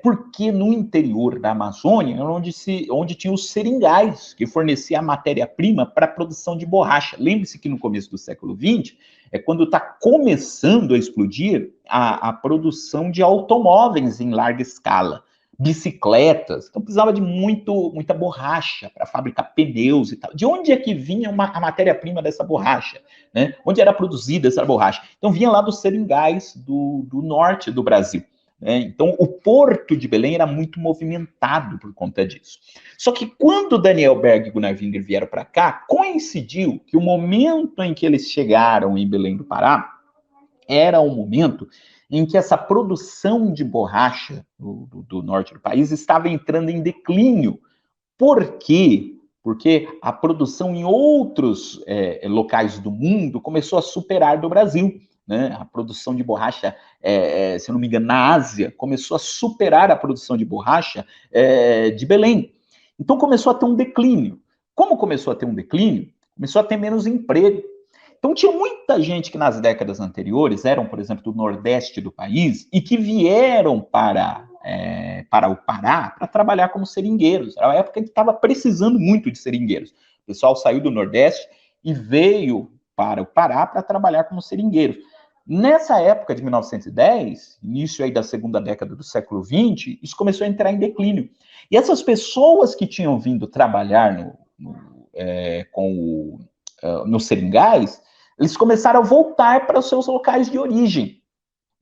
porque no interior da Amazônia, onde tinha os seringais, que fornecia a matéria-prima para a produção de borracha. Lembre-se que no começo do século XX, quando está começando a explodir a produção de automóveis em larga escala, bicicletas, então precisava de muita borracha para fabricar pneus e tal. De onde é que vinha a matéria-prima dessa borracha? Né? Onde era produzida essa borracha? Então vinha lá dos seringais do norte do Brasil. Então, o porto de Belém era muito movimentado por conta disso. Só que quando Daniel Berg e Gunnar Wingren vieram para cá, coincidiu que o momento em que eles chegaram em Belém do Pará era um momento em que essa produção de borracha do norte do país estava entrando em declínio. Por quê? Porque a produção em outros locais do mundo começou a superar do Brasil. Né? A produção de borracha, se eu não me engano, na Ásia, começou a superar a produção de borracha de Belém. Então começou a ter um declínio. Como começou a ter um declínio? Começou a ter menos emprego. Então tinha muita gente que nas décadas anteriores eram, por exemplo, do nordeste do país e que vieram para o Pará para trabalhar como seringueiros. Era uma época que estava precisando muito de seringueiros. O pessoal saiu do nordeste e veio para o Pará para trabalhar como seringueiros. Nessa época de 1910, início aí da segunda década do século XX, isso começou a entrar em declínio. E essas pessoas que tinham vindo trabalhar nos seringais, eles começaram a voltar para os seus locais de origem.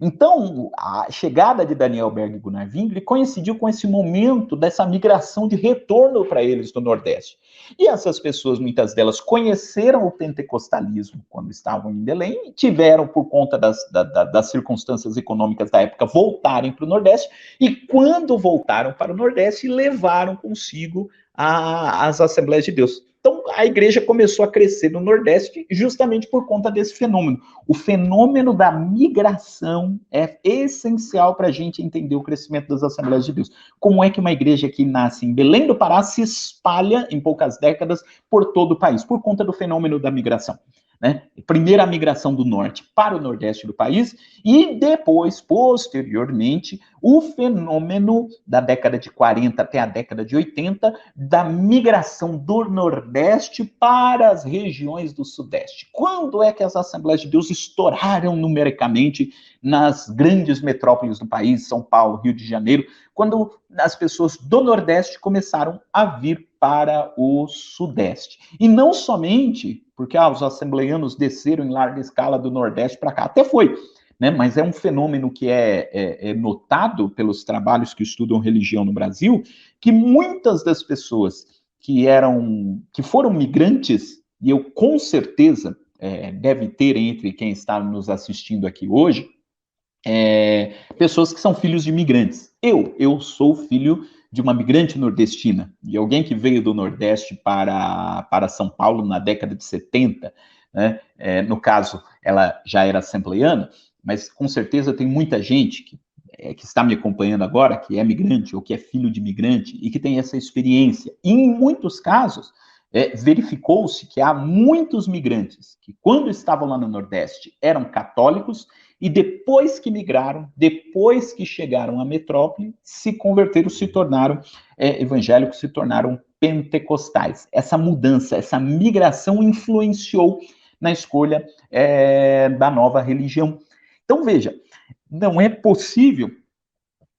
Então, a chegada de Daniel Berg e Gunnar Wingren coincidiu com esse momento dessa migração de retorno para eles do Nordeste. E essas pessoas, muitas delas, conheceram o pentecostalismo quando estavam em Belém e tiveram, por conta das circunstâncias econômicas da época, voltarem para o Nordeste. E quando voltaram para o Nordeste, levaram consigo as Assembleias de Deus. Então, a igreja começou a crescer no Nordeste justamente por conta desse fenômeno. O fenômeno da migração é essencial para a gente entender o crescimento das Assembleias de Deus. Como é que uma igreja que nasce em Belém do Pará se espalha em poucas décadas por todo o país? Por conta do fenômeno da migração. Né? Primeiro a migração do norte para o nordeste do país e depois, posteriormente, o fenômeno da década de 40 até a década de 80 da migração do nordeste para as regiões do sudeste. Quando é que as Assembleias de Deus estouraram numericamente nas grandes metrópoles do país, São Paulo, Rio de Janeiro, quando as pessoas do nordeste começaram a vir para o sudeste. E não somente porque os assembleianos desceram em larga escala do nordeste para cá, até foi, né? Mas é um fenômeno que é notado pelos trabalhos que estudam religião no Brasil, que muitas das pessoas que foram migrantes, e eu com certeza deve ter entre quem está nos assistindo aqui hoje, pessoas que são filhos de imigrantes. Eu sou filho de uma migrante nordestina, de alguém que veio do Nordeste para São Paulo na década de 70, né? No caso, ela já era assembleiana, mas com certeza tem muita gente que está me acompanhando agora, que é migrante ou que é filho de migrante e que tem essa experiência. E em muitos casos, verificou-se que há muitos migrantes que, quando estavam lá no Nordeste, eram católicos e depois que migraram, depois que chegaram à metrópole, se converteram, se tornaram evangélicos, se tornaram pentecostais. Essa mudança, essa migração influenciou na escolha da nova religião. Então, veja, não é possível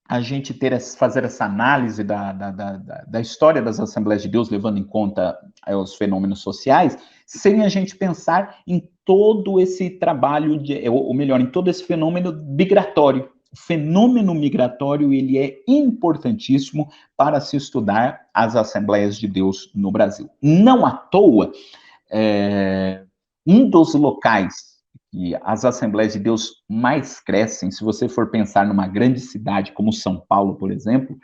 a gente fazer essa análise da história das Assembleias de Deus, levando em conta os fenômenos sociais, sem a gente pensar em todo esse trabalho, ou melhor, em todo esse fenômeno migratório. O fenômeno migratório, ele é importantíssimo para se estudar as Assembleias de Deus no Brasil. Não à toa, um dos locais que as Assembleias de Deus mais crescem, se você for pensar numa grande cidade como São Paulo, por exemplo,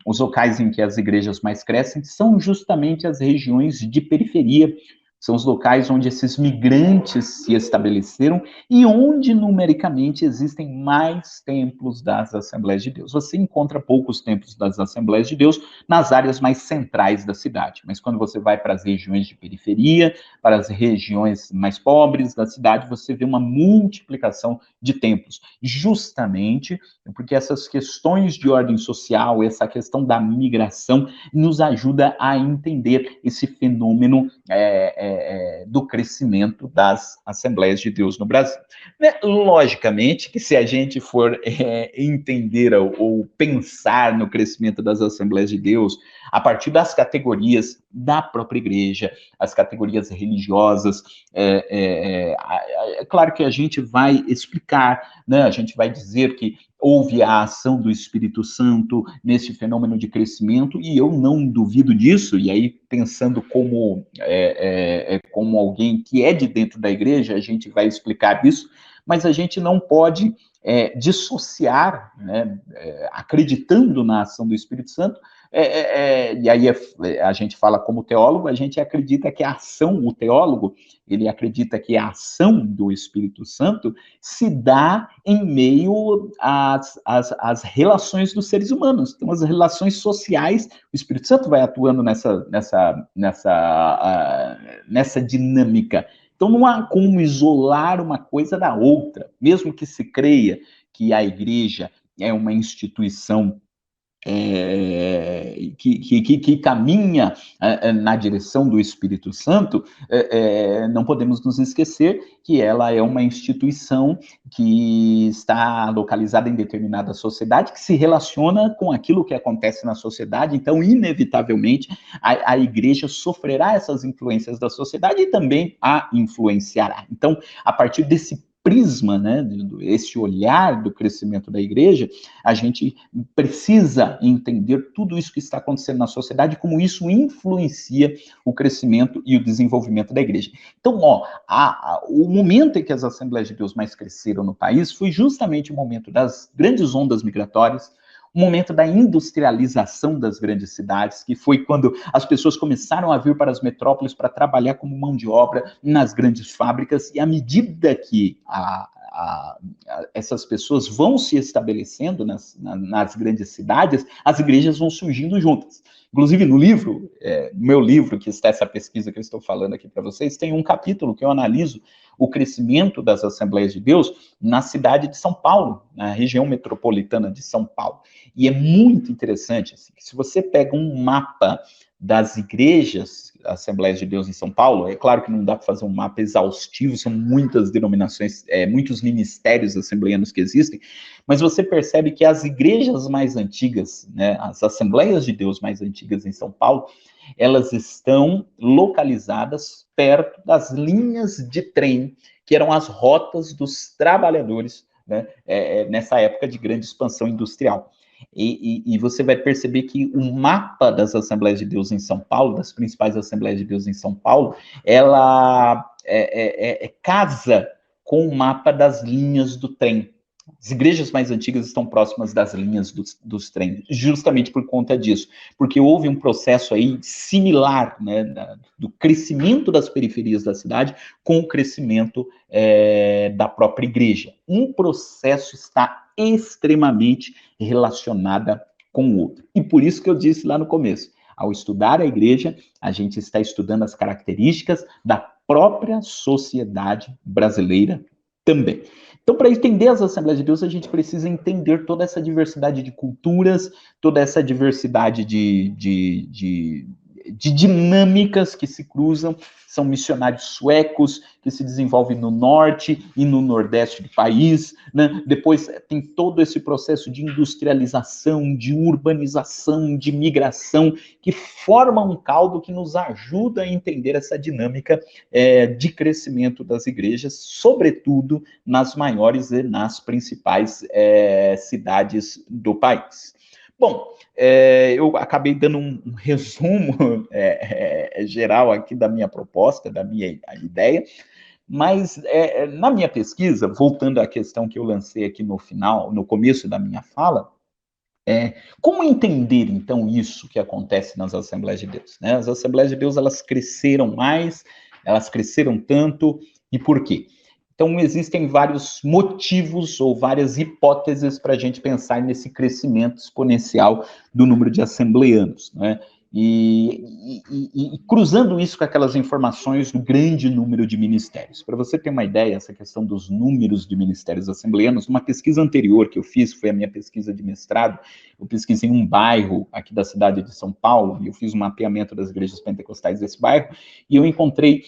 os locais em que as igrejas mais crescem são justamente as regiões de periferia, são os locais onde esses migrantes se estabeleceram e onde, numericamente, existem mais templos das Assembleias de Deus. Você encontra poucos templos das Assembleias de Deus nas áreas mais centrais da cidade, mas quando você vai para as regiões de periferia, para as regiões mais pobres da cidade, você vê uma multiplicação de templos, justamente porque essas questões de ordem social, essa questão da migração, nos ajuda a entender esse fenômeno do crescimento das Assembleias de Deus no Brasil. Logicamente que se a gente for entender ou pensar no crescimento das Assembleias de Deus a partir das categorias da própria igreja, as categorias religiosas, é claro que a gente vai explicar, né? A gente vai dizer que houve a ação do Espírito Santo nesse fenômeno de crescimento, e eu não duvido disso, e aí pensando como alguém que é de dentro da igreja, a gente vai explicar isso, mas a gente não pode dissociar, né, acreditando na ação do Espírito Santo, e aí a gente fala como teólogo, a gente acredita que a ação, o teólogo, ele acredita que a ação do Espírito Santo se dá em meio às relações dos seres humanos. Então, as relações sociais, o Espírito Santo vai atuando nessa dinâmica. Então, não há como isolar uma coisa da outra, mesmo que se creia que a igreja é uma instituição que caminha na direção do Espírito Santo, não podemos nos esquecer que ela é uma instituição que está localizada em determinada sociedade, que se relaciona com aquilo que acontece na sociedade, então, inevitavelmente, a igreja sofrerá essas influências da sociedade e também a influenciará. Então, a partir desse prisma, né, esse olhar do crescimento da igreja, a gente precisa entender tudo isso que está acontecendo na sociedade, como isso influencia o crescimento e o desenvolvimento da igreja. Então, o momento em que as Assembleias de Deus mais cresceram no país foi justamente o momento das grandes ondas migratórias, o momento da industrialização das grandes cidades, que foi quando as pessoas começaram a vir para as metrópoles para trabalhar como mão de obra nas grandes fábricas, e à medida que essas pessoas vão se estabelecendo nas grandes cidades, as igrejas vão surgindo juntas. Inclusive, no livro, meu livro, que está essa pesquisa que eu estou falando aqui para vocês, tem um capítulo que eu analiso o crescimento das Assembleias de Deus na cidade de São Paulo, na região metropolitana de São Paulo. E é muito interessante, assim, que se você pega um mapa das igrejas, Assembleias de Deus em São Paulo, é claro que não dá para fazer um mapa exaustivo, são muitas denominações, muitos ministérios assembleianos que existem, mas você percebe que as igrejas mais antigas, né, as Assembleias de Deus mais antigas em São Paulo, elas estão localizadas perto das linhas de trem, que eram as rotas dos trabalhadores, né, nessa época de grande expansão industrial. E você vai perceber que o mapa das Assembleias de Deus em São Paulo, das principais Assembleias de Deus em São Paulo, ela casa com o mapa das linhas do trem. As igrejas mais antigas estão próximas das linhas dos trens, justamente por conta disso, porque houve um processo aí similar, né, do crescimento das periferias da cidade com o crescimento da própria igreja. Um processo está extremamente relacionado com o outro. E por isso que eu disse lá no começo, ao estudar a igreja, a gente está estudando as características da própria sociedade brasileira também. Então, para entender as Assembleias de Deus, a gente precisa entender toda essa diversidade de culturas, toda essa diversidade de dinâmicas que se cruzam. São missionários suecos que se desenvolvem no norte e no nordeste do país, né? Depois tem todo esse processo de industrialização, de urbanização, de migração, que forma um caldo que nos ajuda a entender essa dinâmica de crescimento das igrejas, sobretudo nas maiores e nas principais cidades do país. Bom, eu acabei dando um resumo geral aqui da minha proposta, da minha ideia, mas na minha pesquisa, voltando à questão que eu lancei aqui no final, no começo da minha fala, como entender, então, isso que acontece nas Assembleias de Deus? Né? As Assembleias de Deus, elas cresceram mais, elas cresceram tanto, e por quê? Então, existem vários motivos ou várias hipóteses para a gente pensar nesse crescimento exponencial do número de assembleanos, né? E cruzando isso com aquelas informações do grande número de ministérios. Para você ter uma ideia, essa questão dos números de ministérios assembleanos, uma pesquisa anterior que eu fiz, foi a minha pesquisa de mestrado, eu pesquisei um bairro aqui da cidade de São Paulo, e eu fiz um mapeamento das igrejas pentecostais desse bairro, e eu encontrei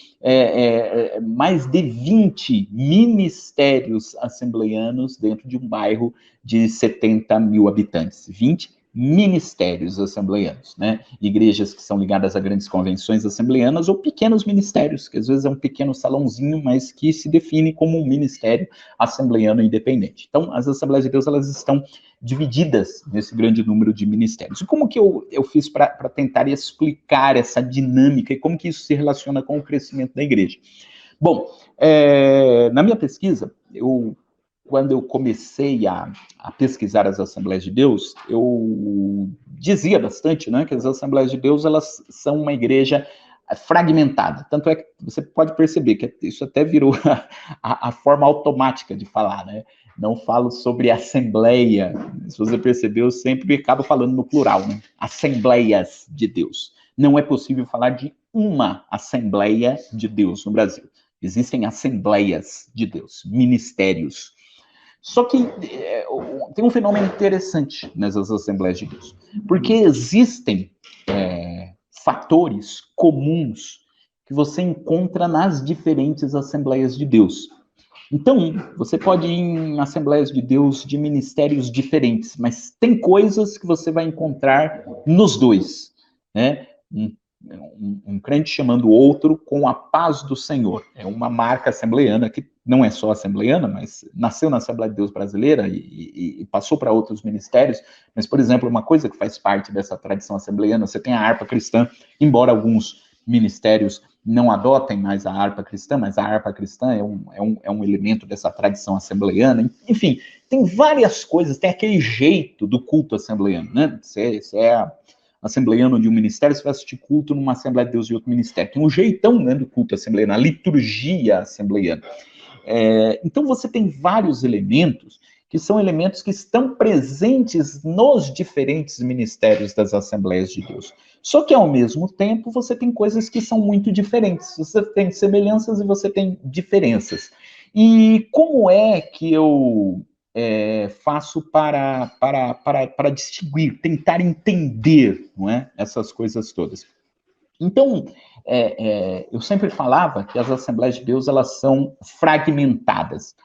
mais de 20 ministérios assembleanos dentro de um bairro de 70 mil habitantes. 20 ministérios assembleanos, né? Igrejas que são ligadas a grandes convenções assembleanas ou pequenos ministérios, que às vezes é um pequeno salãozinho, mas que se define como um ministério assembleano independente. Então, as Assembleias de Deus, elas estão divididas nesse grande número de ministérios. E como que eu fiz para tentar explicar essa dinâmica e como que isso se relaciona com o crescimento da igreja? Bom, na minha pesquisa, quando eu comecei a pesquisar as Assembleias de Deus, eu dizia bastante, né, que as Assembleias de Deus, elas são uma igreja fragmentada. Tanto é que você pode perceber que isso até virou a forma automática de falar, né? Não falo sobre assembleia. Se você percebeu, eu sempre acabo falando no plural, né? Assembleias de Deus. Não é possível falar de uma Assembleia de Deus no Brasil. Existem Assembleias de Deus, ministérios. Só que tem um fenômeno interessante nessas Assembleias de Deus, porque existem fatores comuns que você encontra nas diferentes Assembleias de Deus. Então, você pode ir em Assembleias de Deus de ministérios diferentes, mas tem coisas que você vai encontrar nos dois, né? Um crente chamando o outro com a paz do Senhor. É uma marca assembleana que não é só assembleana, mas nasceu na Assembleia de Deus brasileira e passou para outros ministérios. Mas, por exemplo, uma coisa que faz parte dessa tradição assembleana, você tem a harpa cristã, embora alguns ministérios não adotem mais a harpa cristã, mas a harpa cristã é um elemento dessa tradição assembleana. Enfim, tem várias coisas, tem aquele jeito do culto assembleano, né? Você é assembleano de um ministério, você vai assistir culto numa Assembleia de Deus de outro ministério. Tem um jeitão, né, do culto assembleano, a liturgia assembleana. Então você tem vários elementos que são elementos que estão presentes nos diferentes ministérios das Assembleias de Deus. Só que, ao mesmo tempo, você tem coisas que são muito diferentes. Você tem semelhanças e você tem diferenças. E como é que eu faço para distinguir, tentar entender, não é, essas coisas todas? Então, eu sempre falava que as Assembleias de Deus, elas são fragmentadas.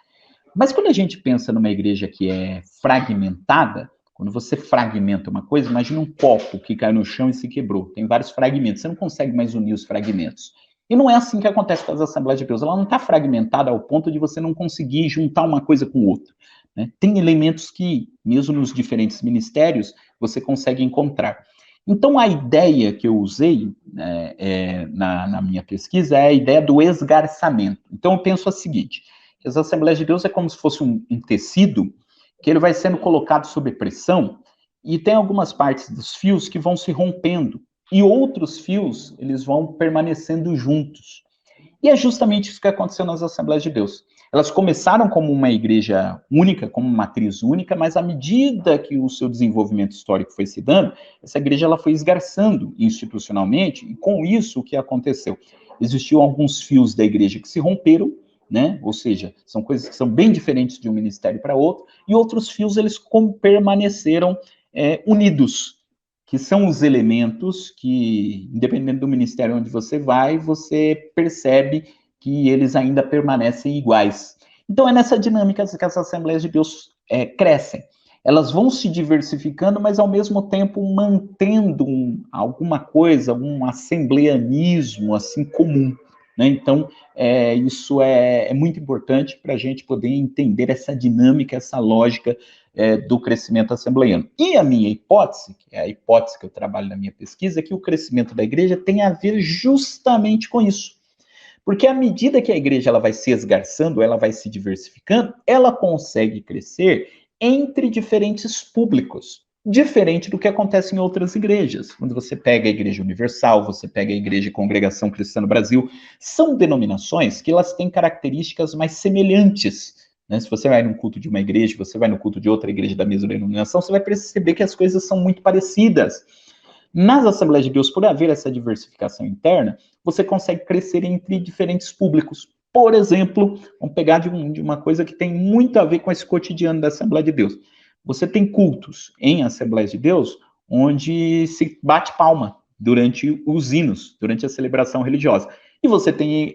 Mas quando a gente pensa numa igreja que é fragmentada, quando você fragmenta uma coisa, imagina um copo que caiu no chão e se quebrou. Tem vários fragmentos, você não consegue mais unir os fragmentos. E não é assim que acontece com as Assembleias de Deus. Ela não está fragmentada ao ponto de você não conseguir juntar uma coisa com outra, né? Tem elementos que, mesmo nos diferentes ministérios, você consegue encontrar. Então, a ideia que eu usei na minha pesquisa é a ideia do esgarçamento. Então, eu penso a seguinte: As Assembleias de Deus é como se fosse um tecido que ele vai sendo colocado sob pressão e tem algumas partes dos fios que vão se rompendo e outros fios, eles vão permanecendo juntos. E é justamente isso que aconteceu nas Assembleias de Deus. Elas começaram como uma igreja única, como uma matriz única, mas à medida que o seu desenvolvimento histórico foi se dando, essa igreja ela foi esgarçando institucionalmente, e com isso o que aconteceu? Existiam alguns fios da igreja que se romperam, né? Ou seja, são coisas que são bem diferentes de um ministério para outro, e outros fios eles permaneceram unidos, que são os elementos que, independente do ministério onde você vai, você percebe que eles ainda permanecem iguais. Então, é nessa dinâmica que as Assembleias de Deus crescem. Elas vão se diversificando, mas, ao mesmo tempo, mantendo alguma coisa, um assembleanismo, assim, comum. Né? Então, isso é muito importante para a gente poder entender essa dinâmica, essa lógica do crescimento assembleiano. E a minha hipótese, que é a hipótese que eu trabalho na minha pesquisa, é que o crescimento da igreja tem a ver justamente com isso. Porque à medida que a igreja ela vai se esgarçando, ela vai se diversificando, ela consegue crescer entre diferentes públicos, diferente do que acontece em outras igrejas. Quando você pega a Igreja Universal, você pega a Igreja Congregação Cristã no Brasil, são denominações que elas têm características mais semelhantes. Né? Se você vai num culto de uma igreja, você vai no culto de outra igreja da mesma denominação, você vai perceber que as coisas são muito parecidas. Nas Assembleias de Deus, por haver essa diversificação interna, você consegue crescer entre diferentes públicos. Por exemplo, vamos pegar de uma coisa que tem muito a ver com esse cotidiano da Assembleia de Deus. Você tem cultos em Assembleias de Deus onde se bate palma durante os hinos, durante a celebração religiosa. E você tem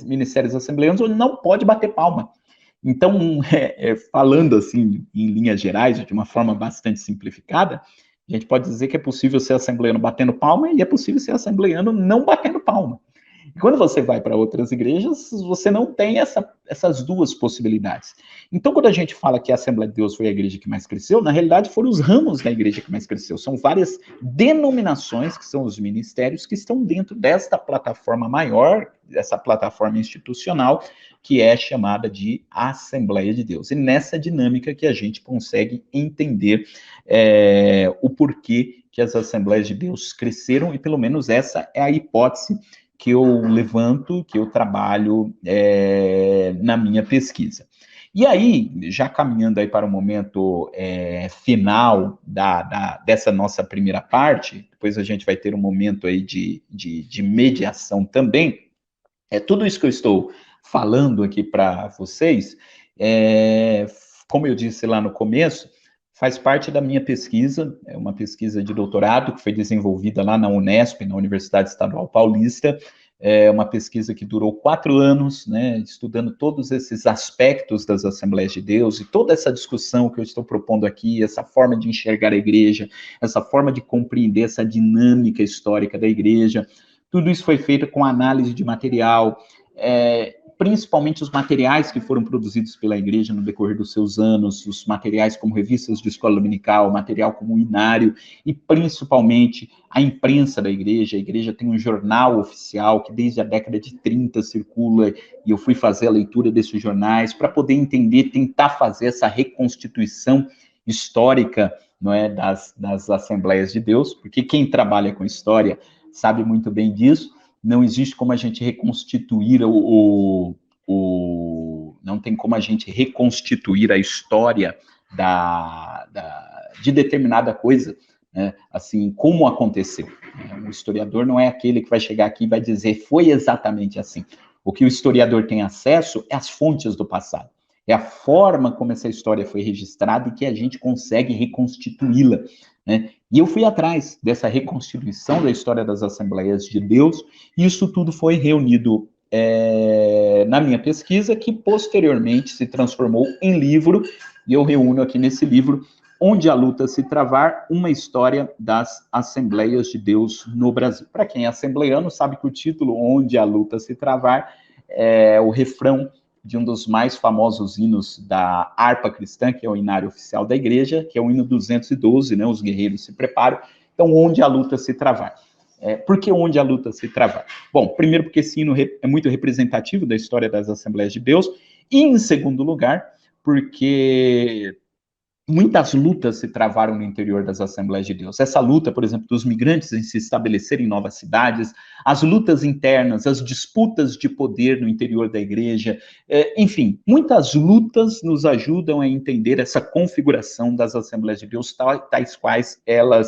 ministérios assembleianos onde não pode bater palma. Então, falando assim, em linhas gerais, de uma forma bastante simplificada, a gente pode dizer que é possível ser assembleiano batendo palma e é possível ser assembleiano não batendo palma. E quando você vai para outras igrejas, você não tem essas duas possibilidades. Então, quando a gente fala que a Assembleia de Deus foi a igreja que mais cresceu, na realidade foram os ramos da igreja que mais cresceu. São várias denominações, que são os ministérios, que estão dentro desta plataforma maior, dessa plataforma institucional, que é chamada de Assembleia de Deus. E nessa dinâmica que a gente consegue entender o porquê que as Assembleias de Deus cresceram, e pelo menos essa é a hipótese que eu levanto, que eu trabalho na minha pesquisa. E aí, já caminhando aí para o momento final dessa nossa primeira parte, depois a gente vai ter um momento aí de mediação também, tudo isso que eu estou falando aqui para vocês, como eu disse lá no começo, faz parte da minha pesquisa, é uma pesquisa de doutorado que foi desenvolvida lá na Unesp, na Universidade Estadual Paulista, é uma pesquisa que durou 4 anos, né, estudando todos esses aspectos das Assembleias de Deus e toda essa discussão que eu estou propondo aqui, essa forma de enxergar a igreja, essa forma de compreender essa dinâmica histórica da igreja. Tudo isso foi feito com análise de material, principalmente os materiais que foram produzidos pela igreja no decorrer dos seus anos, os materiais como revistas de escola dominical, material como inário, e principalmente a imprensa da igreja. A igreja tem um jornal oficial que desde a década de 30 circula, e eu fui fazer a leitura desses jornais para poder entender, tentar fazer essa reconstituição histórica, não é, das Assembleias de Deus, porque quem trabalha com história sabe muito bem disso. Não existe como a gente reconstituir não tem como a gente reconstituir a história de determinada coisa, né? Assim, como aconteceu. O historiador não é aquele que vai chegar aqui e vai dizer foi exatamente assim. O que o historiador tem acesso é as fontes do passado. É a forma como essa história foi registrada e que a gente consegue reconstituí-la, né? E eu fui atrás dessa reconstituição da história das Assembleias de Deus, e isso tudo foi reunido na minha pesquisa, que posteriormente se transformou em livro, e eu reúno aqui nesse livro, Onde a Luta se Travar, uma história das Assembleias de Deus no Brasil. Para quem é assembleiano, sabe que o título Onde a Luta se Travar é o refrão de um dos mais famosos hinos da harpa cristã, que é o hinário oficial da igreja, que é o hino 212, né, os guerreiros se preparam. Então, onde a luta se travar. Por que onde a luta se travar? Bom, primeiro porque esse hino é muito representativo da história das Assembleias de Deus, E, em segundo lugar, porque muitas lutas se travaram no interior das Assembleias de Deus. Essa luta, por exemplo, dos migrantes em se estabelecerem em novas cidades, as lutas internas, as disputas de poder no interior da igreja, enfim, muitas lutas nos ajudam a entender essa configuração das Assembleias de Deus, tais quais ela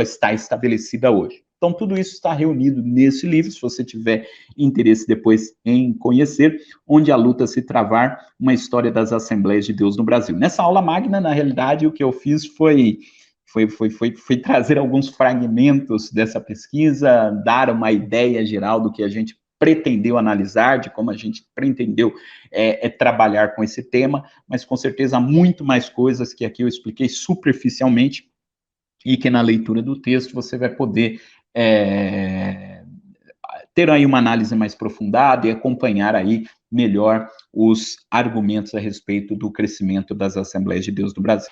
está estabelecida hoje. Então, tudo isso está reunido nesse livro, se você tiver interesse depois em conhecer, Onde a Luta se Travar, uma história das Assembleias de Deus no Brasil. Nessa aula magna, na realidade, o que eu fiz foi trazer alguns fragmentos dessa pesquisa, dar uma ideia geral do que a gente pretendeu analisar, de como a gente pretendeu trabalhar com esse tema, mas com certeza há muito mais coisas que aqui eu expliquei superficialmente, e que na leitura do texto você vai poder ter aí uma análise mais aprofundada e acompanhar aí melhor os argumentos a respeito do crescimento das Assembleias de Deus no Brasil.